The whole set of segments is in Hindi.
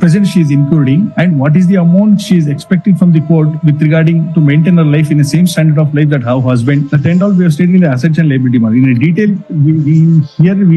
present she is incurring, and what is the amount she is expecting from the court with regarding to maintain her life in the same standard of life that her husband. That and all we have stated in the assets and liability mark. In a detail,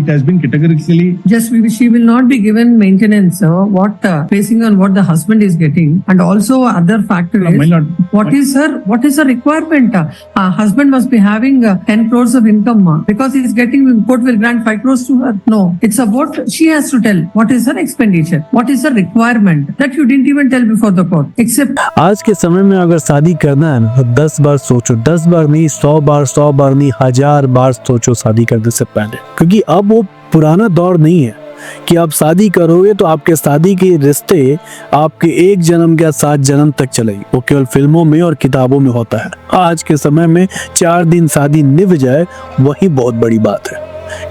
it has been categorically. Just she will not be given maintenance. Basing on what the husband is getting, and also other factor is what is her requirement? Husband must be having 10 crores of income because he is getting, court will grant 5 crores to her. No, it's about she has to tell what is her expenditure, what is her requirement, that you didn't even tell before the court. Except आज के समय में अगर शादी करना है ना तो 10 बार सोचो, 10 बार नहीं, 100 बार नहीं, 1000 बार सोचो शादी करने से पहले, क्योंकि अब वो पुराना दौर नहीं है कि आप शादी करोगे तो आपके शादी के रिश्ते आपके एक जन्म के 7 जन्म तक चलेगी। वो केवल फिल्मों में और किताबों में होता है। आज के समय में 4 दिन शादी निभ जाए वही बहुत बड़ी बात है,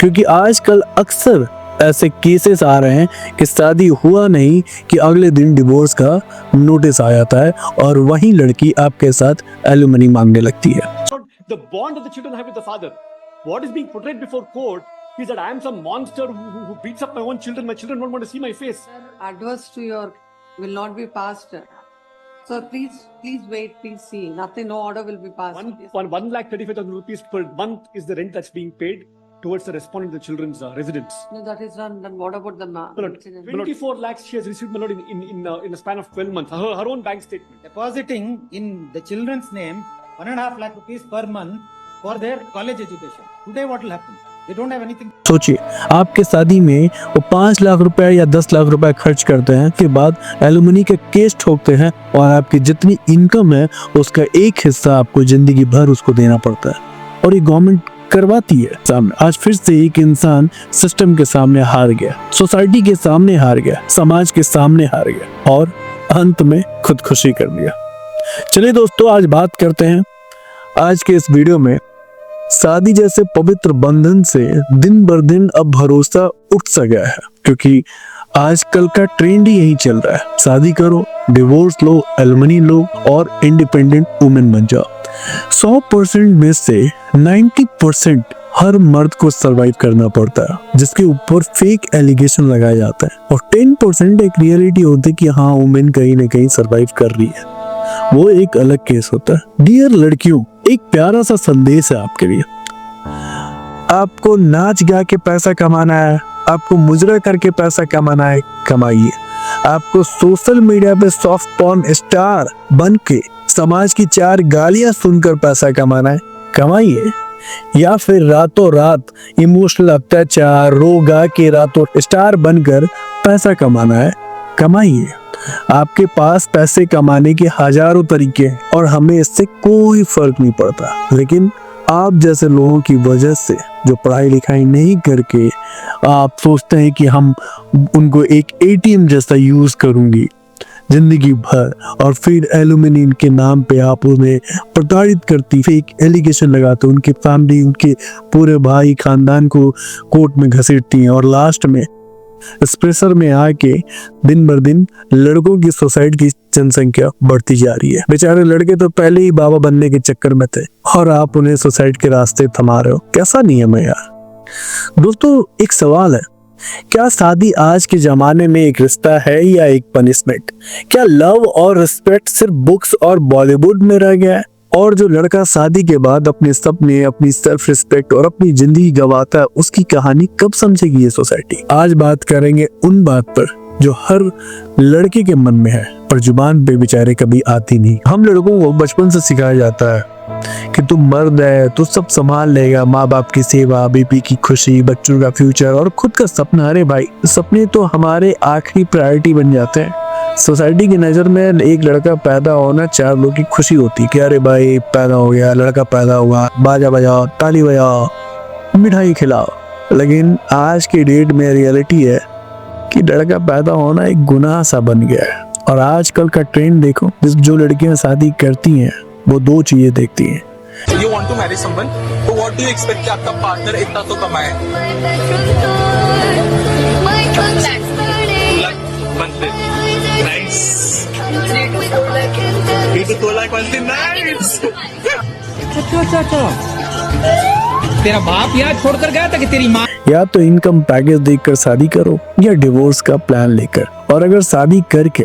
क्योंकि आजकल अक्सर ऐसे केसेस आ रहे हैं कि शादी हुआ नहीं कि अगले दिन डिवोर्स का नोटिस आ जाता है और वही लड़की आपके साथ एलिमनी मांगने लगती है। The bond that the children have with the father, what is being portrayed before court is that I am some monster who beats up my own children. My children don't want to see my face. adverse to your will not be passed. So please wait, please see. Nothing, no order will be passed. 1,35,000 rupees per month is the rent that's being paid towards the respondent of the children's residence. No, that is not. Then what about the My lord, 24 lakhs she has received, my lord, in a span of 12 months. Her own bank statement. Depositing in the children's name 1.5 lakh rupees per month for their college education. Today what will happen? They don't have anything. सोचिए, आपके शादी में वो 5 लाख रुपए या 10 लाख रुपए खर्च करते हैं, के बाद एलुमनी का केस ठोकते हैं और आपकी जितनी इनकम है उसका एक हिस्सा आपको जिंदगी भर उसको देना पड़ता है, और ये गवर्नमेंट करवाती है सामने। आज फिर से एक इंसान सिस्टम के सामने हार गया, सोसाइटी के सामने हार गया, समाज के सामने हार गया और अंत में खुदकुशी कर लिया। चलिए दोस्तों, आज बात करते हैं आज के इस वीडियो में शादी जैसे पवित्र बंधन से दिन बर दिन अब भरोसा उठ सा गया है, क्योंकि आजकल का ट्रेंड ही यही चल रहा है। शादी करो, डिवोर्स लो, एलुमनी लो और इंडिपेंडेंट वुमेन बन जाओ। 100% में से 90% हर मर्द को सरवाइव करना पड़ता है, जिसके ऊपर फेक एलिगेशन लगाया जाता है, और 10% एक रियलिटी होती है कि हाँ वुमेन कहीं ना कहीं सरवाइव कर रही है, वो एक अलग केस होता है। डियर लड़कियों, एक प्यारा सा संदेश है आपके लिए। आपको नाच गा के पैसा कमाना है, आपको मुजरा करके पैसा कमाना है, कमाइए। आपको सोशल मीडिया पे सॉफ्ट पॉर्न स्टार बन के समाज की 4 गालियां सुनकर पैसा कमाना है, कमाइए। या फिर रातों रात इमोशनल अत्याचार रो गा के रातों स्टार बनकर पैसा कमाना है, कमाइए। आपके पास पैसे कमाने के हजारों तरीके हैं और हमें इससे कोई फर्क नहीं पड़ता, लेकिन आप जैसे लोगों की वजह से जो पढ़ाई लिखाई नहीं करके आप सोचते हैं कि हम उनको एक एटीएम जैसा यूज करूंगी जिंदगी भर, और फिर एलुमिनी के नाम पे आप उन्हें प्रताड़ित करती, फेक एलिगेशन लगाते, उनके फैमिली, उनके पूरे भाई खानदान को कोर्ट में घसीटती हैं, और लास्ट में इस प्रेशर में आके दिन बर दिन लड़कों की सुसाइड की जनसंख्या बढ़ती जा रही है। बेचारे लड़के तो पहले ही बाबा बनने के चक्कर में थे और आप उन्हें सुसाइड के रास्ते थमा रहे हो। कैसा नियम है यार। दोस्तों, एक सवाल है, क्या शादी आज के जमाने में एक रिश्ता है या एक पनिशमेंट? क्या लव और रिस्पेक्ट सिर्फ बुक्स और बॉलीवुड में रह गया है, और जो लड़का शादी के बाद अपने सपने, अपनी सेल्फ रिस्पेक्ट और अपनी जिंदगी गंवाता है, उसकी कहानी कब समझेगी ये सोसाइटी? आज बात करेंगे उन बात पर जो हर लड़के के मन में है पर जुबान पे बेचारे कभी आती नहीं। हम लड़कों को बचपन से सिखाया जाता है कि तू मर्द है, तू सब संभाल लेगा, माँ बाप की सेवा, बीबी की खुशी, बच्चों का फ्यूचर और खुद का सपना। अरे भाई, सपने तो हमारे आखिरी प्रायोरिटी बन जाते हैं। सोसाइटी की नज़र में एक लड़का पैदा होना 4 लोगों की खुशी होती है कि अरे भाई पैदा हो गया, लड़का पैदा हुआ, बाजा बजाओ, ताली बजाओ, मिठाई खिलाओ। लेकिन आज की डेट में रियलिटी है कि लड़का पैदा होना एक गुनाह सा बन गया है। और आजकल का ट्रेंड देखो, जो लड़कियां शादी करती हैं वो 2 चीजें देखती हैं। You want to marry someone, तो what do you expect कि आपका पार्टनर इतना तो कमाए? Nice. 3 to 4 lakh monthly, nice. तेरा बाप यहाँ छोड़कर गया था कि तेरी माँ? या तो इनकम पैकेज देखकर शादी करो या डिवोर्स का प्लान लेकर, और अगर शादी करके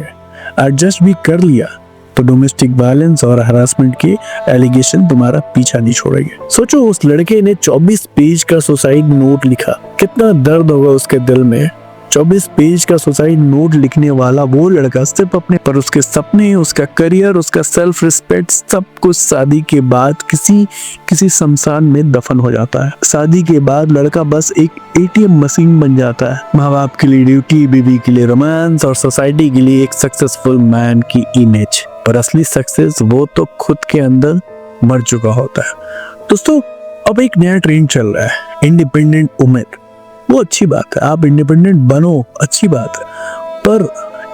एडजस्ट भी कर लिया तो डोमेस्टिक वायलेंस और हरासमेंट के एलिगेशन तुम्हारा पीछा नहीं छोड़ेंगे। सोचो उस लड़के ने 24 पेज का सुसाइड नोट लिखा, कितना दर्द होगा उसके दिल में। 24 पेज का सुसाइड नोट लिखने वाला वो लड़का सिर्फ अपने पर उसके सपने, उसका करियर, उसका सेल्फ रिस्पेक्ट सब कुछ शादी के बाद किसी शमशान में दफन हो जाता है। शादी के बाद लड़का बस एक ATM मशीन बन जाता है। माँ बाप के लिए ड्यूटी, बीवी के लिए रोमांस और सोसाइटी के लिए एक सक्सेसफुल मैन की इमेज। पर असली सक्सेस वो तो खुद के अंदर मर चुका होता है। दोस्तों अब एक नया ट्रेंड चल रहा है, इंडिपेंडेंट वुमेन। वो अच्छी बात है, आप इंडिपेंडेंट बनो, अच्छी बात है, पर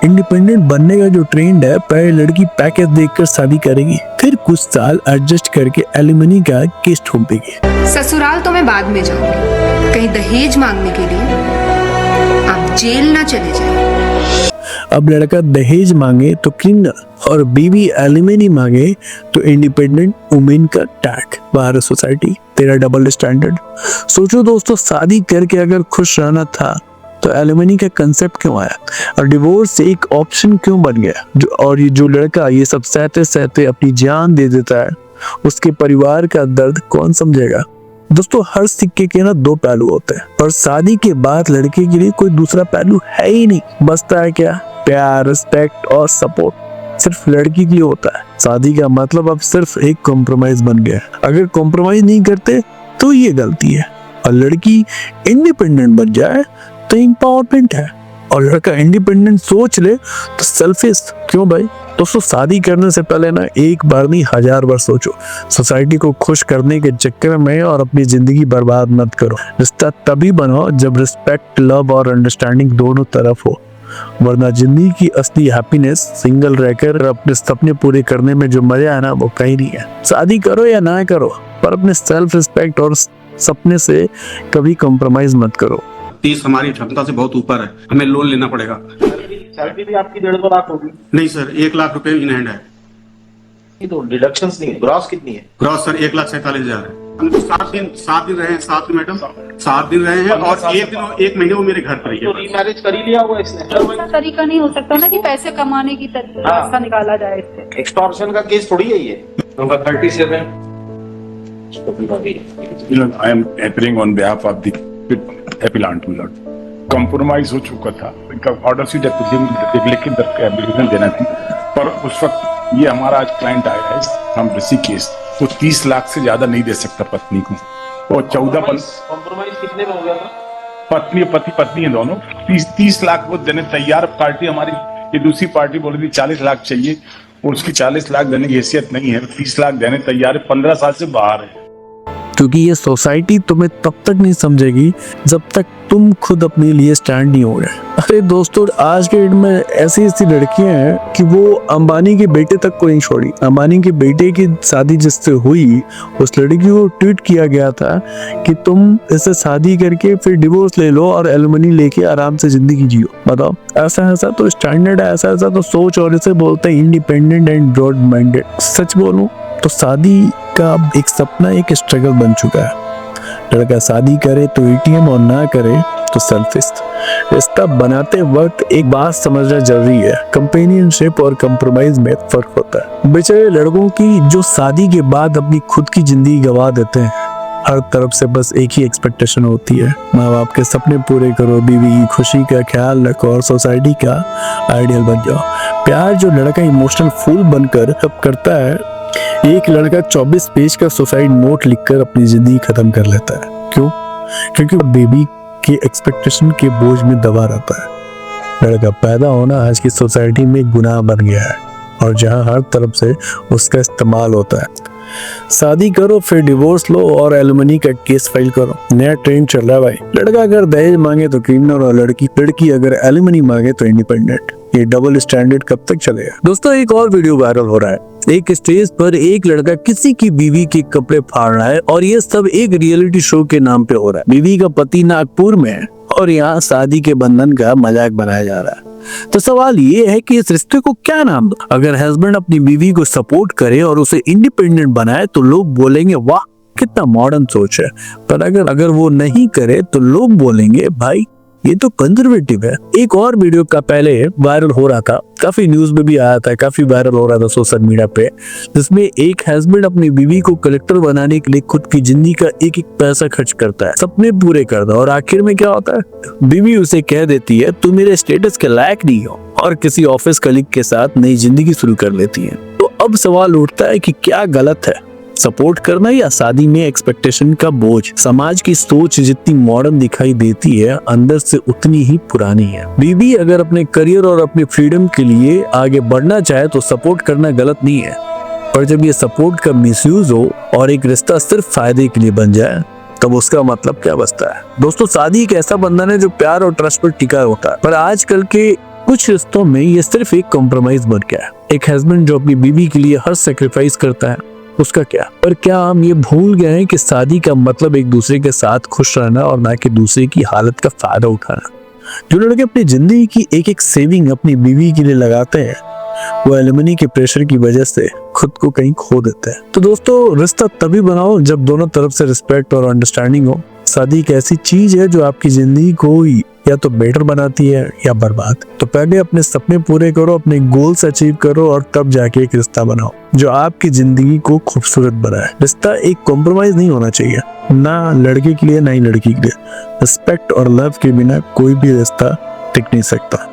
इंडिपेंडेंट बनने का जो ट्रेंड है, पहले लड़की पैकेज देखकर शादी करेगी, फिर कुछ साल एडजस्ट करके एलिमनी का केस ठोक देगी। ससुराल तो मैं बाद में जाऊंगी, कहीं दहेज मांगने के लिए आप जेल ना चले जाए। अब लड़का दहेज मांगे तो क्रिमिनल और बीवी एलिमनी मांगे तो इंडिपेंडेंट वुमेन का टैग। भारत सोसाइटी तेरा डबल स्टैंडर्ड। सोचो दोस्तों, शादी करके अगर खुश रहना था तो एलिमनी का कंसेप्ट क्यों आया और डिवोर्स एक ऑप्शन क्यों बन गया। और ये जो लड़का ये सब सहते सहते अपनी जान दे देता है, उसके परिवार का दर्द कौन समझेगा। दोस्तों हर सिक्के के ना दो पहलू होते हैं, पर शादी के बाद लड़के के लिए कोई दूसरा पहलू है ही नहीं। बचता है क्या? प्यार, रिस्पेक्ट और सपोर्ट सिर्फ लड़की के लिए होता है। शादी का मतलब अब सिर्फ एक कॉम्प्रोमाइज बन गया है। अगर कॉम्प्रोमाइज नहीं करते तो ये गलती है, और लड़की इंडिपेंडेंट बन जाए तो एम्पावरमेंट है, और लड़का इंडिपेंडेंट सोच ले तो सेल्फिश। क्यों भाई? दोस्तों शादी करने से पहले ना एक बार नहीं 1000 बार सोचो। सोसाइटी को खुश करने के चक्कर में और अपनी जिंदगी बर्बाद मत करो। रिश्ता तभी बनाओ जब रिस्पेक्ट, लव और अंडरस्टैंडिंग दोनों तरफ हो, वरना जिंदगी की असली हैप्पीनेस सिंगल रहकर अपने सपने पूरे करने में जो मजा है ना वो कहीं नहीं है। शादी करो या ना करो, पर अपने सेल्फ रिस्पेक्ट और सपने से कभी कॉम्प्रोमाइज मत करो। 30 हमारी क्षमता से बहुत ऊपर है, हमें लोन लेना पड़ेगा। सैलरी भी आपकी 1.5-2 लाख होगी? नहीं सर, 1 लाख रुपए इन हैंड है। ये तो डिडक्शंस नहीं है। ग्रॉस कितनी है? ग्रॉस सर 1,47,000 है। हम 7 दिन रहे हैं साथ में मैडम, 7 दिन रहे हैं, और एक महीने वो मेरे घर पर ही तो है। रीमैरिज कर ही लिया होगा इसने। ऐसा तरीका नहीं हो सकता ना कि पैसे कमाने की रास्ता निकाला जाए इससे। एक्सटॉर्शन का केस थोड़ी है ये। Number 37। I am appearing on behalf of the appellant Lord. Compromise हो चुका था, इनका ऑर्डर सी लिखित एप्लीकेशन देना थी, पर उस वक्त ये हमारा आज क्लाइंट आया है हम ऋषिकेश, वो 30 लाख से ज्यादा नहीं दे सकता पत्नी को, और 14 कॉम्प्रोमाइज कितने में हो गया था? पत्नी है दोनों, 30 लाख वो देने तैयार। पार्टी हमारी ये दूसरी पार्टी बोल रही थी 40 लाख चाहिए, और उसकी 40 लाख देने की हैसियत नहीं है, 30 लाख देने तैयार है, 15 साल से बाहर है। क्योंकि ये सोसाइटी तुम्हें तब तक नहीं समझेगी जब तक तुम खुद अपने लिए स्टैंड नहीं हो गए। अरे दोस्तों आज के डेट में ऐसी लड़कियां हैं कि वो अंबानी के बेटे तक को नहीं छोड़ी। अंबानी के बेटे की शादी जिससे हुई, उस लड़की को ट्वीट किया गया था कि तुम इससे शादी करके फिर डिवोर्स ले लो और एलिमनी लेके आराम से जिंदगी जियो। बताओ, ऐसा तो स्टैंडर्ड है, ऐसा तो सोच, और इसे बोलते हैं इंडिपेंडेंट एंड ब्रॉड माइंडेड। सच बोलूं तो शादी का एक सपना एक स्ट्रगल बन चुका है। लड़का शादी करे तो ATM और ना करे तो सेल्फिश। रिश्ता बनाते वक्त एक बात समझना जरूरी है, कंपेनियनशिप और कंप्रोमाइज में फर्क होता है। बेचारे लड़कों की जो शादी के बाद अपनी खुद की जिंदगी गवा देते हैं, हर तरफ से बस एक ही एक्सपेक्टेशन होती है, माँ बाप के सपने पूरे करो, बीवी की खुशी का ख्याल रखो और सोसाइटी का आइडियल बन जाओ। प्यार जो लड़का इमोशनल फूल बनकर अब करता है, एक लड़का 24 पेज का सुसाइड नोट लिखकर अपनी जिंदगी खत्म कर लेता है। क्यों? क्योंकि बेबी के एक्सपेक्टेशन के बोझ में दबा रहता है। लड़का पैदा होना आज की सोसाइटी में गुनाह बन गया है, और जहां हर तरफ से उसका इस्तेमाल होता है। शादी करो फिर डिवोर्स लो और एलिमनी का केस फाइल करो। नया ट्रेंड चल रहा है भाई। लड़का अगर दहेज मांगे तो क्रिमिनल, और लड़की अगर एलिमनी मांगे तो इंडिपेंडेंट। ये डबल स्टैंडर्ड कब तक चलेगा? दोस्तों एक और वीडियो वायरल हो रहा है। एक स्टेज पर एक लड़का किसी की बीवी के कपड़े फाड़ रहा है, और ये सब एक रियलिटी शो के नाम पे हो रहा है। बीवी का पति नागपुर में है और यहाँ शादी के बंधन का मजाक बनाया जा रहा है। तो सवाल ये है कि इस रिश्ते को क्या नाम दो? अगर हस्बैंड अपनी बीवी को सपोर्ट करे और उसे इंडिपेंडेंट बनाए तो लोग बोलेंगे वाह कितना मॉडर्न सोच है, पर अगर वो नहीं करे तो लोग बोलेंगे भाई ये तो कंजर्वेटिव है। एक और वीडियो का पहले वायरल हो रहा था, काफी न्यूज में भी आया था, काफी वायरल हो रहा था सोशल मीडिया पे, जिसमें एक हस्बैंड अपनी बीवी को कलेक्टर बनाने के लिए खुद की जिंदगी का एक एक पैसा खर्च करता है, सपने पूरे करता है, और आखिर में क्या होता है, बीवी उसे कह देती है तुम मेरे स्टेटस के लायक नहीं हो, और किसी ऑफिस कलीग के साथ नई जिंदगी शुरू कर लेती है। तो अब सवाल उठता है कि क्या गलत है, सपोर्ट करना या शादी में एक्सपेक्टेशन का बोझ? समाज की सोच जितनी मॉडर्न दिखाई देती है, अंदर से उतनी ही पुरानी है। बीवी अगर अपने करियर और अपनी फ्रीडम के लिए आगे बढ़ना चाहे तो सपोर्ट करना गलत नहीं है, पर जब ये सपोर्ट का मिसयूज हो और एक रिश्ता सिर्फ फायदे के लिए बन जाए, तब उसका मतलब क्या बचता है? दोस्तों, शादी एक ऐसा बंधन है जो प्यार और ट्रस्ट पर टिका होता है, पर आजकल के कुछ रिश्तों में ये सिर्फ एक कॉम्प्रोमाइज बन गया है। एक हस्बैंड जो अपनी बीवी के लिए हर सेक्रीफाइस करता है, उसका क्या? पर क्या हम ये भूल गए हैं कि शादी का मतलब एक दूसरे के साथ खुश रहना और ना कि दूसरे की हालत का फायदा उठाना? जो लड़के अपनी जिंदगी की एक एक सेविंग अपनी बीवी के लिए लगाते हैं, वो एलिमनी के प्रेशर की वजह से खुद को कहीं खो देते हैं। तो दोस्तों, रिश्ता तभी बनाओ जब दोनों तरफ से रिस्पेक्ट और अंडरस्टैंडिंग हो। शादी एक ऐसी चीज है जो आपकी जिंदगी को या तो बेटर बनाती है या बर्बाद। तो पहले अपने सपने पूरे करो, अपने गोल्स अचीव करो, और तब जाके एक रिश्ता बनाओ जो आपकी जिंदगी को खूबसूरत बनाए। रिश्ता एक कॉम्प्रोमाइज नहीं होना चाहिए, ना लड़के के लिए ना ही लड़की के लिए। रिस्पेक्ट और लव के बिना कोई भी रिश्ता टिक नहीं सकता।